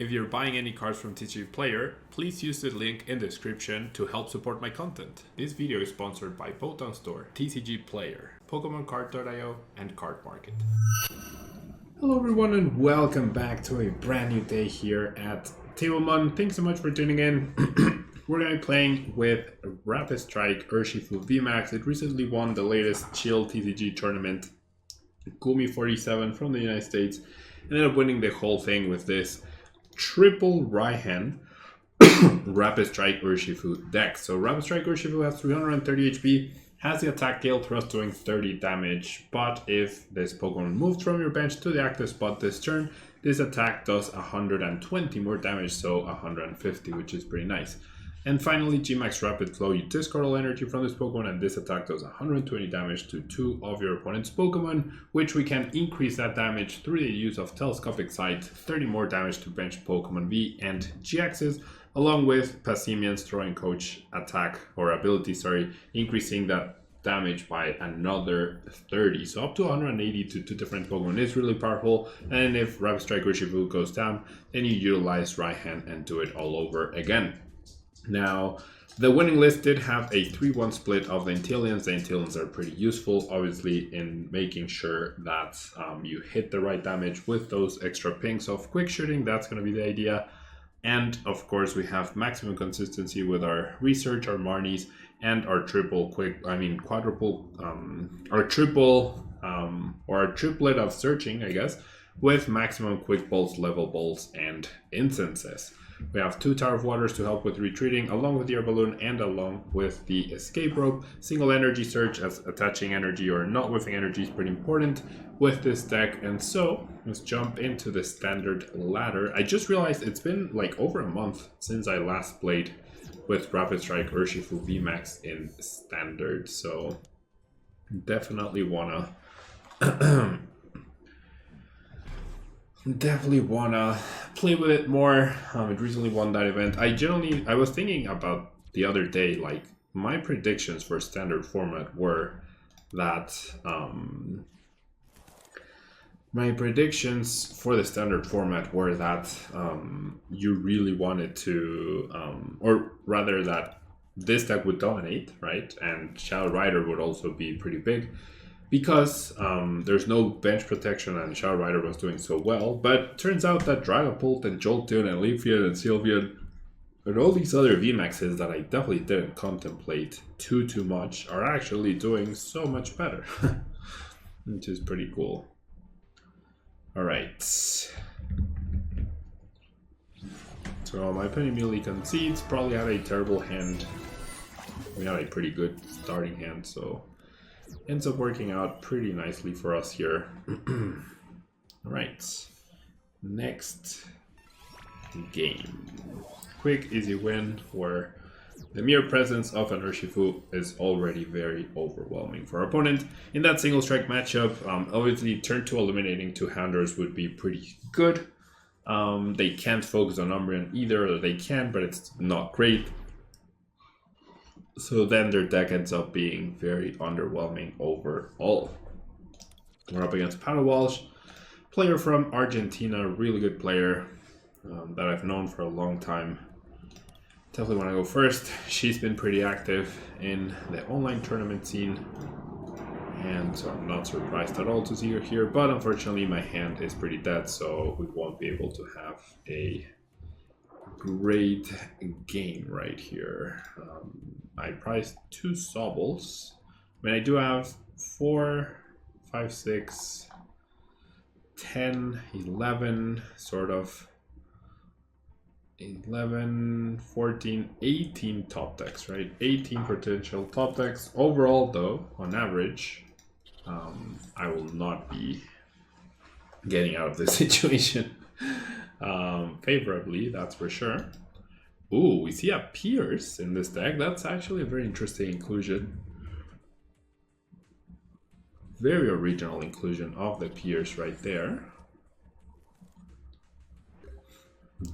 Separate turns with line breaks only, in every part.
If you're buying any cards from TCG Player, please use the link in the description to help support my content. This video is sponsored by Botan Store, TCG Player, Pokemon Card.io, and Card Market. Hello everyone and welcome back to a brand new day here at Tablemon. Thanks so much for tuning in. We're going to be playing with RAPID Strike URSHIFU VMAX. It recently won the latest Chill TCG tournament. Gumi 47 from the United States ended up winning the whole thing with this triple Raihan RAPID Strike URSHIFU deck. So RAPID Strike URSHIFU has 330 HP, has the attack Gale Thrust doing 30 damage, but if this Pokemon moved from your bench to the active spot this turn, this attack does 120 more damage, so 150, which is pretty nice. And finally, Gmax Rapid Flow, you discard all energy from this Pokemon and this attack does 120 damage to 2 of your opponent's Pokemon, which we can increase that damage through the use of Telescopic Sight, 30 more damage to bench Pokemon V and GXs, along with Passimian's Throwing Coach attack, or ability, increasing that damage by another 30. So up to 180 to 2 different Pokemon is really powerful. And if Rapid Strike URSHIFU goes down, then you utilize Raihan and do it all over again. Now, the winning list did have a 3-1 split of the Intellions. The Intellions are pretty useful, obviously, in making sure that you hit the right damage with those extra pings of quick shooting. That's going to be the idea. And of course, we have maximum consistency with our research, our Marnies, and our our triplet of searching, I guess, with maximum quick bolts, level bolts, and instances. We have 2 Tower of Waters to help with retreating, along with the Air Balloon and along with the Escape Rope. Single energy search, as attaching energy or not whiffing energy is pretty important with this deck. And so, let's jump into the standard ladder. I just realized it's been like over a month since I last played with RAPID Strike URSHIFU VMAX in standard. So, definitely wanna... play with it more. It recently won that event. I was thinking about the other day, like my predictions for standard format were that you really wanted to, or rather that this deck would dominate, right? And Shadow Rider would also be pretty big, because there's no bench protection and Shadow Rider was doing so well. But turns out that Dragapult and Jolteon and Leafeon and Sylveon and all these other VMAXs that I definitely didn't contemplate too much are actually doing so much better. Which is pretty cool. Alright. So my Penny Mealy concedes, probably had a terrible hand. We had a pretty good starting hand, so ends up working out pretty nicely for us here. Alright, next game. Quick, easy win where the mere presence of an URSHIFU is already very overwhelming for our opponent. In that single strike matchup, obviously turn 2 eliminating 2 Hounders would be pretty good. They can't focus on Umbreon either, or they can, but it's not great. So then their deck ends up being very underwhelming overall. We're up against Pato Walsh, player from Argentina, really good player that I've known for a long time. Definitely want to go first. She's been pretty active in the online tournament scene, and so I'm not surprised at all to see her here, but unfortunately my hand is pretty dead, so we won't be able to have a great game right here. I priced 2 Sobbles. I mean, I do have 4, 5, 6, 10, 11, sort of 11, 14, 18 top decks, right? 18 potential top decks. Overall, though, on average, I will not be getting out of this situation favorably, that's for sure. Ooh, we see a Pierce in this deck. That's actually a very interesting inclusion. Very original inclusion of the Pierce right there.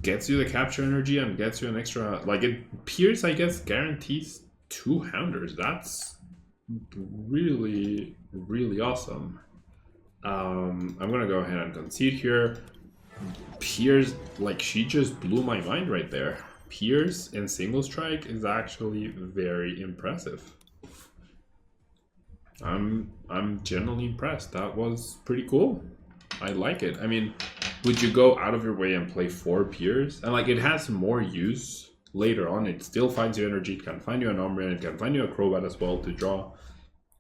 Gets you the capture energy and gets you an extra, like it, Pierce, I guess, guarantees 2 Hounders. That's really, really awesome. I'm gonna go ahead and concede here. Piers, like, she just blew my mind right there. Piers in single strike is actually very impressive. I'm genuinely impressed. That was pretty cool. I like it. I mean, would you go out of your way and play 4 Piers? And like, it has more use later on. It still finds you energy, it can find you an Umbreon, it can find you a Crobat as well to draw.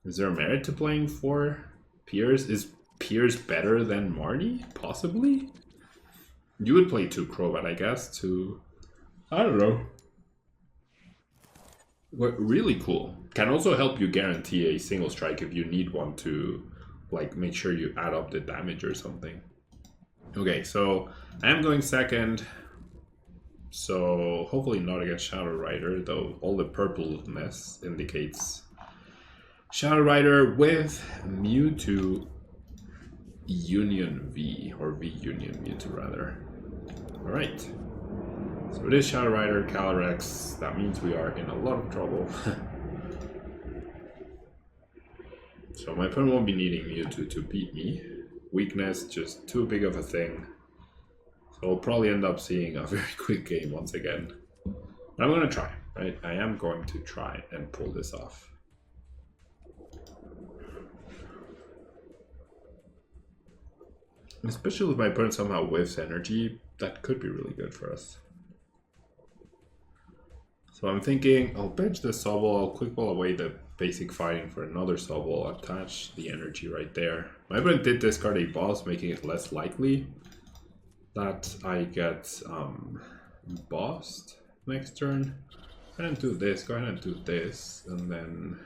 Is there a merit to playing 4 Piers? Is Piers better than Marnie? Possibly? You would play 2 Crobat, I guess, to... I don't know. But really cool. Can also help you guarantee a single strike if you need one to, like, make sure you add up the damage or something. Okay, so I am going second. So hopefully not against Shadow Rider, though all the purpleness indicates Shadow Rider with Mewtwo Union V, or V Union Mewtwo rather. Alright. So it is Shadow Rider, Calyrex. That means we are in a lot of trouble. So my opponent won't be needing Mewtwo to beat me. Weakness, just too big of a thing. So I'll probably end up seeing a very quick game once again. But I'm going to try, right? I am going to try and pull this off. Especially if my opponent somehow whiffs energy, that could be really good for us. So I'm thinking I'll bench the Sobble, I'll quick ball away the basic fighting for another Sobble, attach the energy right there. My opponent did discard a boss, making it less likely that I get bossed next turn. Go ahead and do this, go ahead and do this, and then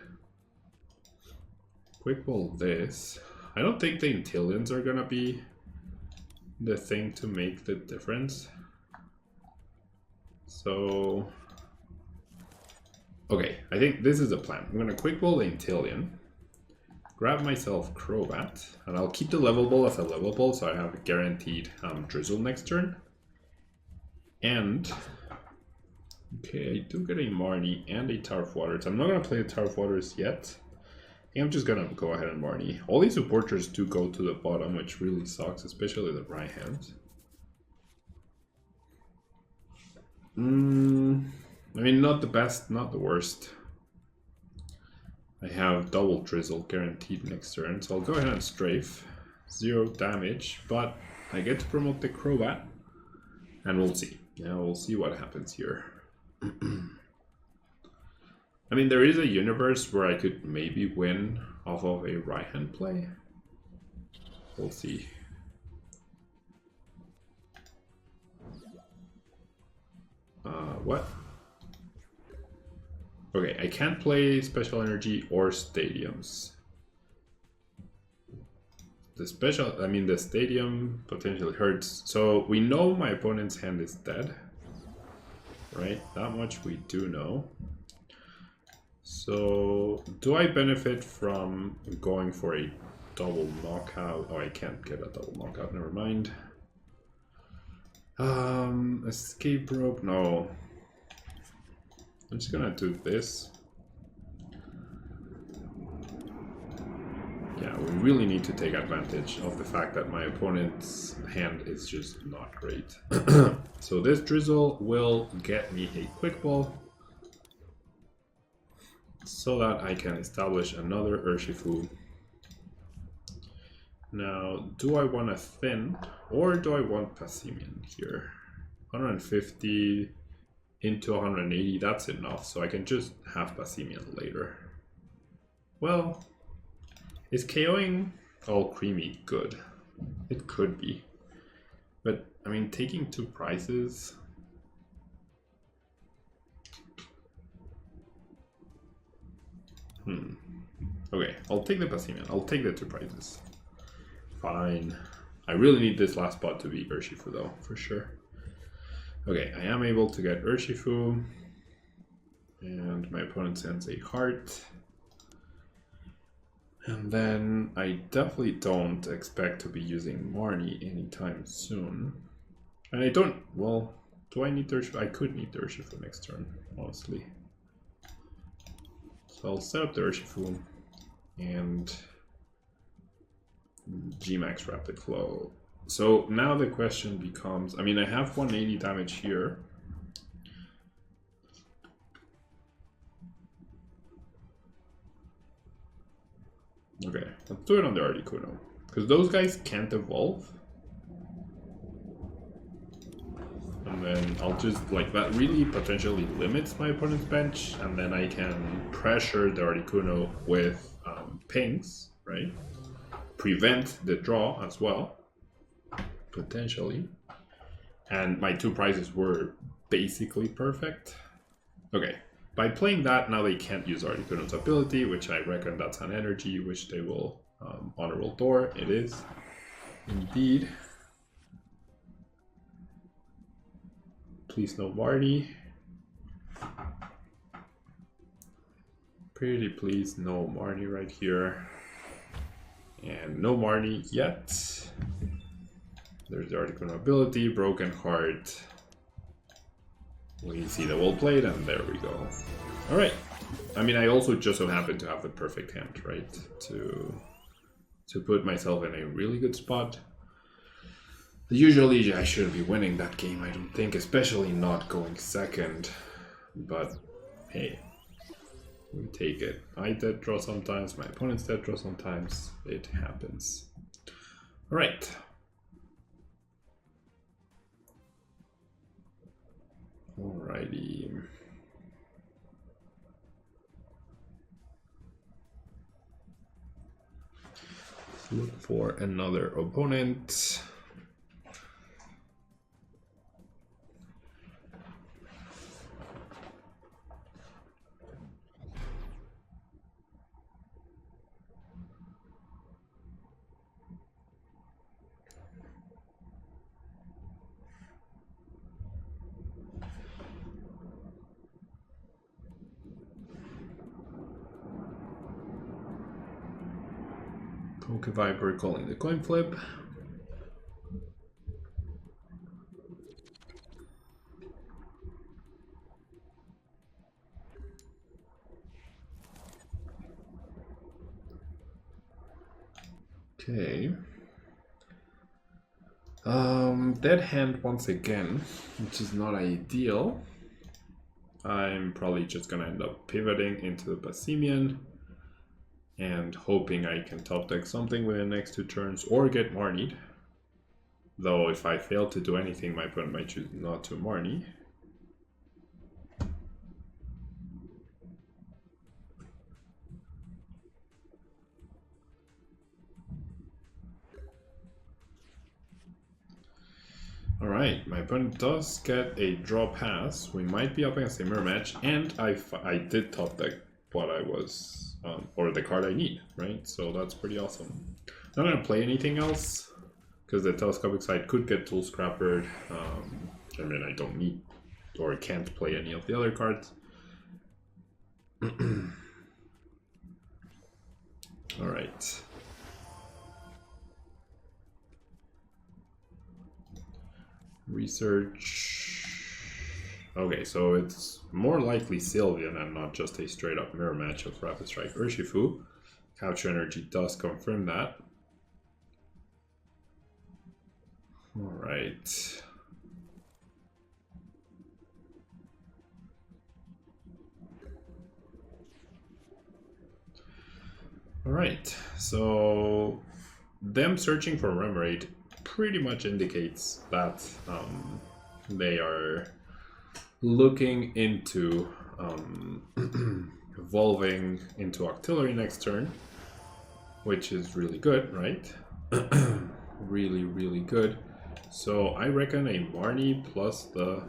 quick ball this. I don't think the Intillions are gonna be the thing to make the difference. So, okay, I think this is the plan. I'm gonna quick ball the Intillion, grab myself Crobat, and I'll keep the level ball as a level ball so I have a guaranteed Drizzle next turn. And, okay, I do get a Marnie and a Tower of Waters. I'm not gonna play the Tower of Waters yet. I'm just gonna go ahead and Marnie. All these supporters do go to the bottom, which really sucks, especially the right hand. I mean, not the best, not the worst. I have double Drizzle guaranteed next turn, so I'll go ahead and strafe. 0 damage, but I get to promote the Crobat, and we'll see. Yeah, we'll see what happens here. I mean, there is a universe where I could maybe win off of a right-hand play. We'll see. What? Okay, I can't play Special Energy or Stadiums. The special, I mean, the Stadium potentially hurts. So we know my opponent's hand is dead, right? That much we do know. So, do I benefit from going for a double knockout? Oh, I can't get a double knockout, never mind. Escape rope, no. I'm just gonna do this. Yeah, we really need to take advantage of the fact that my opponent's hand is just not great. So this Drizzle will get me a quick ball, so that I can establish another Urshifu. Now, do I want a Thin, or do I want Passimian here? 150 into 180, that's enough, so I can just have Passimian later. Well, is KOing all creamy good? It could be. But, I mean, taking 2 prizes... Okay, I'll take the Passimian. I'll take the 2 prizes. Fine. I really need this last spot to be Urshifu though, for sure. Okay, I am able to get Urshifu. And my opponent sends a heart. And then I definitely don't expect to be using Marnie anytime soon. And I don't, well, do I need Urshifu? I could need Urshifu next turn, honestly. So I'll set up the Urshifu and GMAX Rapid Flow. So now the question becomes, I mean, I have 180 damage here. Okay, let's do it on the Articuno. Because those guys can't evolve. And then I'll just, like, that really potentially limits my opponent's bench. And then I can pressure the Articuno with pings, right? Prevent the draw as well, potentially. And my two prizes were basically perfect. Okay, by playing that, now they can't use Articuno's ability, which I reckon that's an energy, which they will Honorable Door. It is indeed. Please no Marnie. Pretty please no Marnie right here. And no Marnie yet. There's the Articuno ability, Broken Heart. We see the well played, and there we go. Alright. I mean, I also just so happen to have the perfect hand, right? To put myself in a really good spot. Usually I shouldn't be winning that game, I don't think, especially not going second. But hey, we take it. I dead draw sometimes, my opponent's dead draw sometimes. It happens. Alright. Alrighty. Let's look for another opponent. Viper calling the coin flip. Okay. Dead hand once again, which is not ideal. I'm probably just gonna end up pivoting into the Basimian and hoping I can top deck something within the next 2 turns or get Marnied. Though if I fail to do anything, my opponent might choose not to Marnie. Alright, my opponent does get a draw pass. We might be up against a mirror match, and I did top deck what I was, or the card I need, right? So that's pretty awesome. Not gonna play anything else, because the telescopic side could get tool scrappered. I mean, I don't need or can't play any of the other cards. Alright. Research. Okay, so it's more likely Sylvian and not just a straight up mirror match of Rapid Strike Urshifu. Couch Energy does confirm that. Alright. Alright, so them searching for Remoraid pretty much indicates that they are looking into evolving into Octillery next turn, which is really good, right? Really, really good. So I reckon a Marnie plus the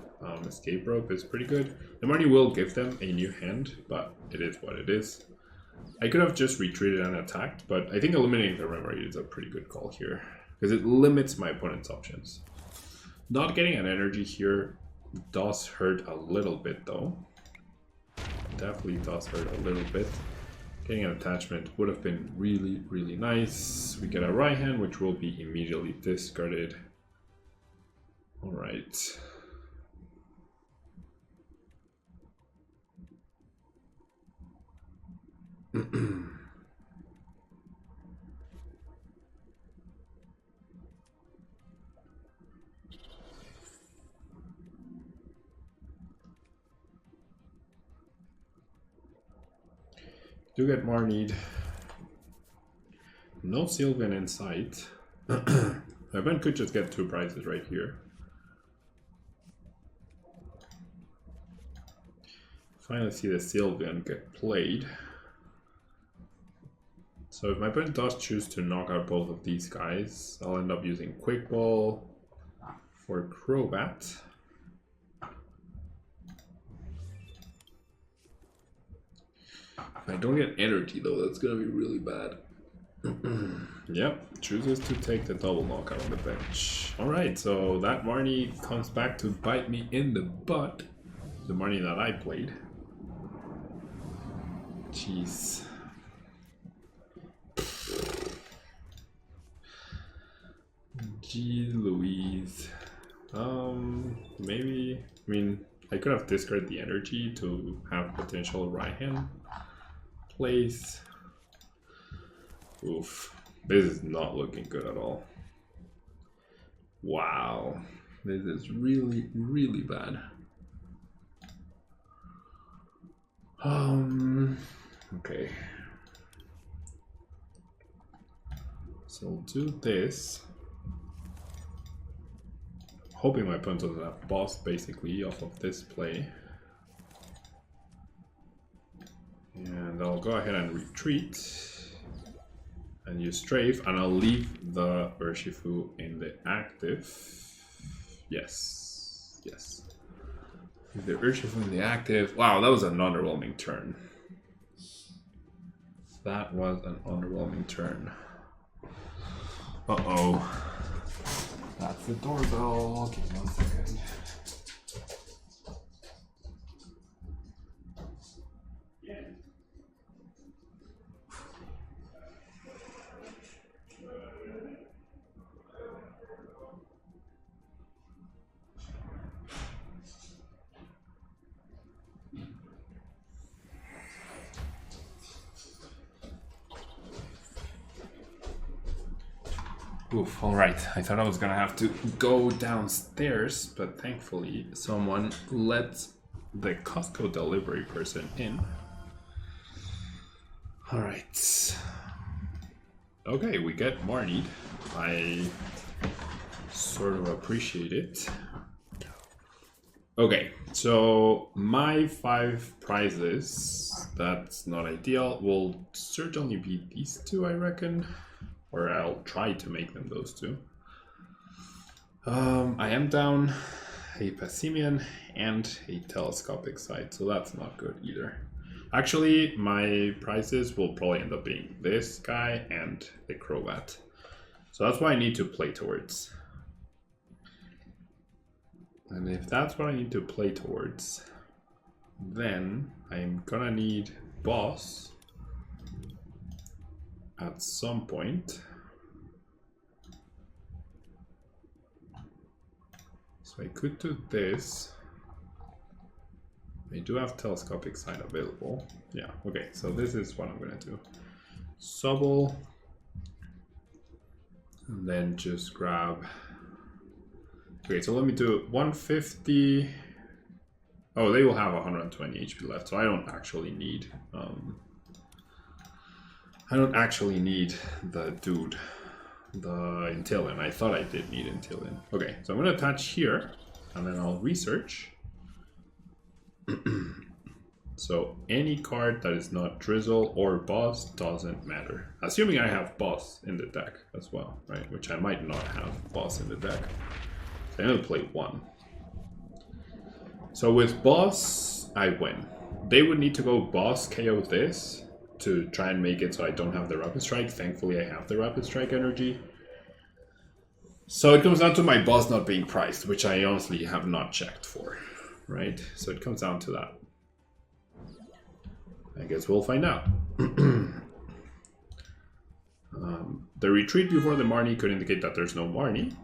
escape rope is pretty good. The Marnie will give them a new hand, but it is what it is. I could have just retreated and attacked, but I think eliminating the Remoraid is a pretty good call here, because it limits my opponent's options. Not getting an energy here does hurt a little bit though. Definitely does hurt a little bit. Getting an attachment would have been really, really nice. We get a right hand, which will be immediately discarded. Alright. Do get Marnied. No Sylvan in sight. My opponent could just get 2 prizes right here. Finally see the Sylvan get played. So if my opponent does choose to knock out both of these guys, I'll end up using Quick Ball for Crobat. If I don't get energy though, that's gonna be really bad. Yep, chooses to take the double knockout on the bench. Alright, so that Marnie comes back to bite me in the butt. The Marnie that I played. Jeez. Jeez Louise. Maybe, I mean, I could have discarded the energy to have potential Raihan plays. Oof, this is not looking good at all. Wow, this is really, really bad. Okay. So I'll do this. Hoping my opponent doesn't have boss basically off of this play. And I'll go ahead and retreat. And use Strafe, and I'll leave the Urshifu in the active. Yes. Yes. Leave the Urshifu in the active. Wow, that was an underwhelming turn. That was an underwhelming turn. Uh-oh. That's the doorbell. Give me 1 second. Oof, alright. I thought I was gonna have to go downstairs, but thankfully someone let the Costco delivery person in. Alright. Okay, we get Marnied. I sort of appreciate it. Okay, so my 5 prizes, that's not ideal, will certainly be these 2, I reckon. Or I'll try to make them those 2. I am down a Passimian and a Telescopic Sight, so that's not good either. Actually, my prizes will probably end up being this guy and the Crobat. So that's what I need to play towards. And if that's what I need to play towards, then I'm gonna need Boss at some point. So I could do this. I do have Telescopic Sight available. Yeah, okay, so this is what I'm gonna do. Sobble. And then just grab... Okay, so let me do 150. Oh, they will have 120 HP left, so I don't actually need... I don't actually need the dude, the Inteleon. I thought I did need Inteleon. Okay, so I'm going to attach here, and then I'll research. So any card that is not Drizzle or Boss doesn't matter. Assuming I have Boss in the deck as well, right? Which I might not have Boss in the deck. So I'm going to play 1. So with Boss, I win. They would need to go Boss, KO this, to try and make it so I don't have the Rapid Strike. Thankfully, I have the Rapid Strike energy. So it comes down to my Boss not being priced, which I honestly have not checked for, right? So it comes down to that. I guess we'll find out. The retreat before the Marnie could indicate that there's no Marnie.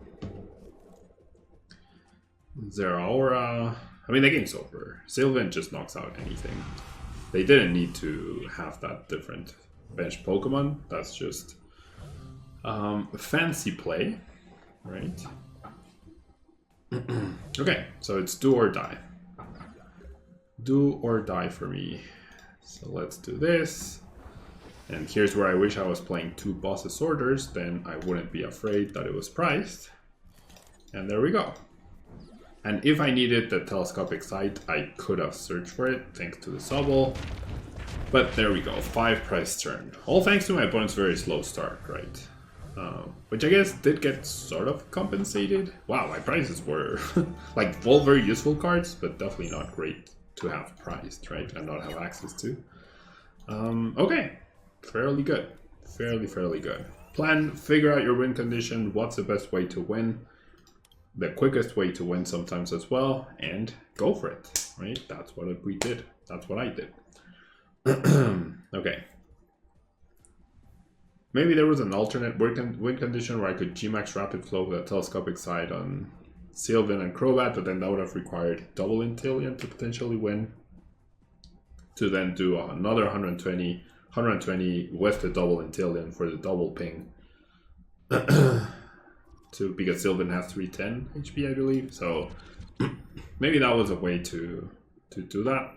Zeraora... I mean, the game's over. Sylvan just knocks out anything. They didn't need to have that different bench Pokemon. That's just fancy play, right? Okay, so it's do or die. Do or die for me. So let's do this. And here's where I wish I was playing 2 bosses orders, then I wouldn't be afraid that it was priced. And there we go. And if I needed the telescopic sight, I could have searched for it, thanks to the Sobble. But there we go, 5 price turned. All thanks to my opponent's very slow start, right? Which I guess did get sort of compensated. Wow, my prices were like all very useful cards, but definitely not great to have priced, right? And not have access to. Okay, fairly good. Fairly good. Plan, figure out your win condition, what's the best way to win, the quickest way to win sometimes as well, and go for it, right? That's what we did. That's what I did. Okay. Maybe there was an alternate win condition where I could Gmax Rapid Flow with a telescopic side on Sylvan and Crobat, but then that would have required double Intillion to potentially win. To then do another 120 with the double Intillion for the double ping. Because Sylvan has 310 HP, I believe. So maybe that was a way to do that.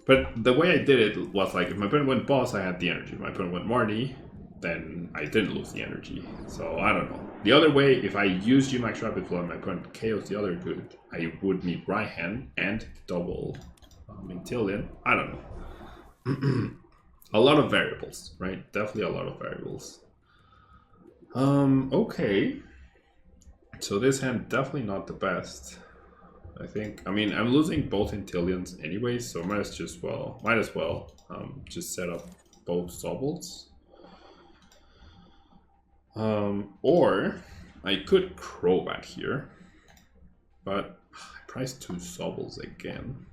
But the way I did it was like, if my opponent went boss, I had the energy. If my opponent went Marnie, then I didn't lose the energy. So I don't know. The other way, if I use Gmax Rapid Flow and my opponent KOs the other good, I would need Raihan and double Intillion. I don't know. A lot of variables, right? Definitely a lot of variables. Okay. So this hand definitely not the best. I think, I mean, I'm losing both Intillions anyways, so might as well just set up both Sobbles. Or I could Crobat here, but I priced 2 Sobbles again.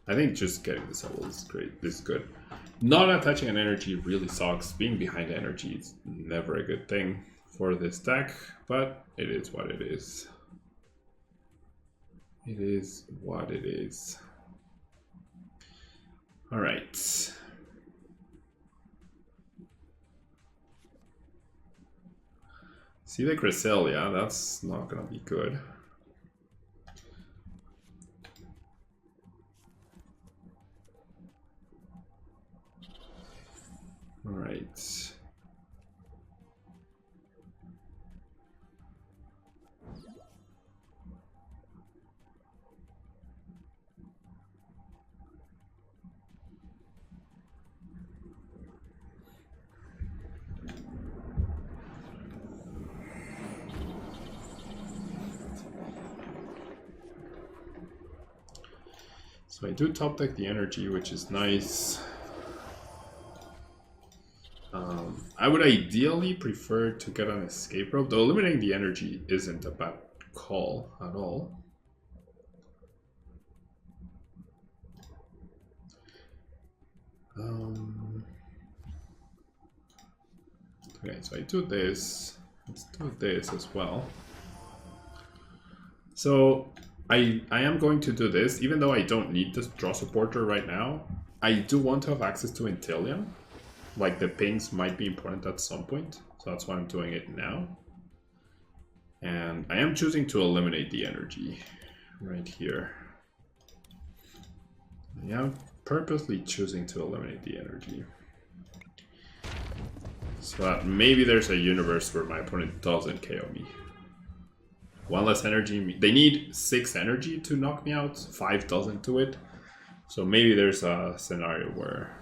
I think just getting the Sobble is great. This is good. Not attaching an energy really sucks. Being behind energy is never a good thing for this deck, but it is what it is. It is what it is. All right. See the Cresselia, that's not gonna be good. All right. So I do top deck the energy, which is nice. I would ideally prefer to get an escape rope, though eliminating the energy isn't a bad call at all. Okay, so I do this. Let's do this as well. So I am going to do this, even though I don't need this draw supporter right now. I do want to have access to Intillion. Like, the pings might be important at some point, so that's why I'm doing it now. And I am choosing to eliminate the energy right here. I am purposely choosing to eliminate the energy. So that maybe there's a universe where my opponent doesn't KO me. 1 less energy. They need 6 energy to knock me out. 5 doesn't do it. So maybe there's a scenario where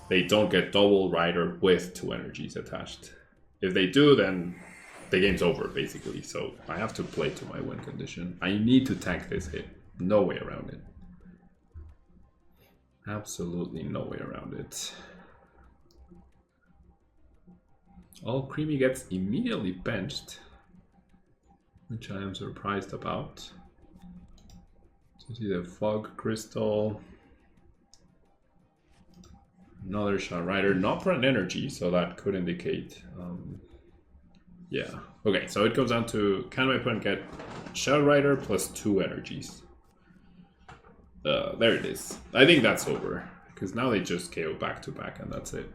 they don't get double Rider with 2 energies attached. If they do, then the game's over, basically. So I have to play to my win condition. I need to tank this hit. No way around it. Absolutely no way around it. All Creamy gets immediately benched, which I am surprised about. So see the Fog Crystal. Another Shot Rider, not for an energy, so that could indicate, yeah. Okay, so it comes down to, can my opponent get Shot Rider plus 2 energies? There it is. I think that's over, because now they just KO back to back and that's it.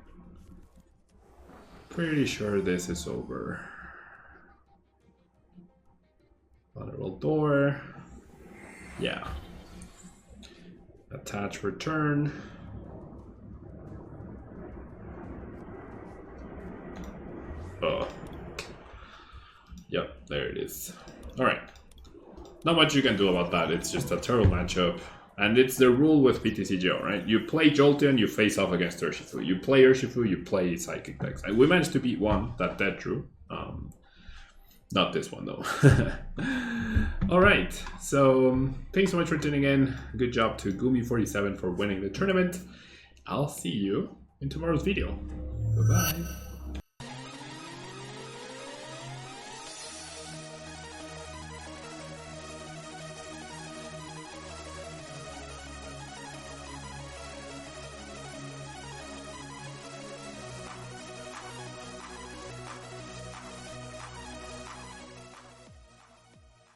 Pretty sure this is over. Lateral Door. Yeah. Attach, return. this. Alright. Not much you can do about that, it's just a terrible matchup. And it's the rule with PTCGO, right? You play Jolteon, you face off against Urshifu. You play Urshifu, you play Psychic decks. And we managed to beat one, that's true. Not this one though. Alright, so thanks so much for tuning in. Good job to Gumi47 for winning the tournament. I'll see you in tomorrow's video. Bye-bye.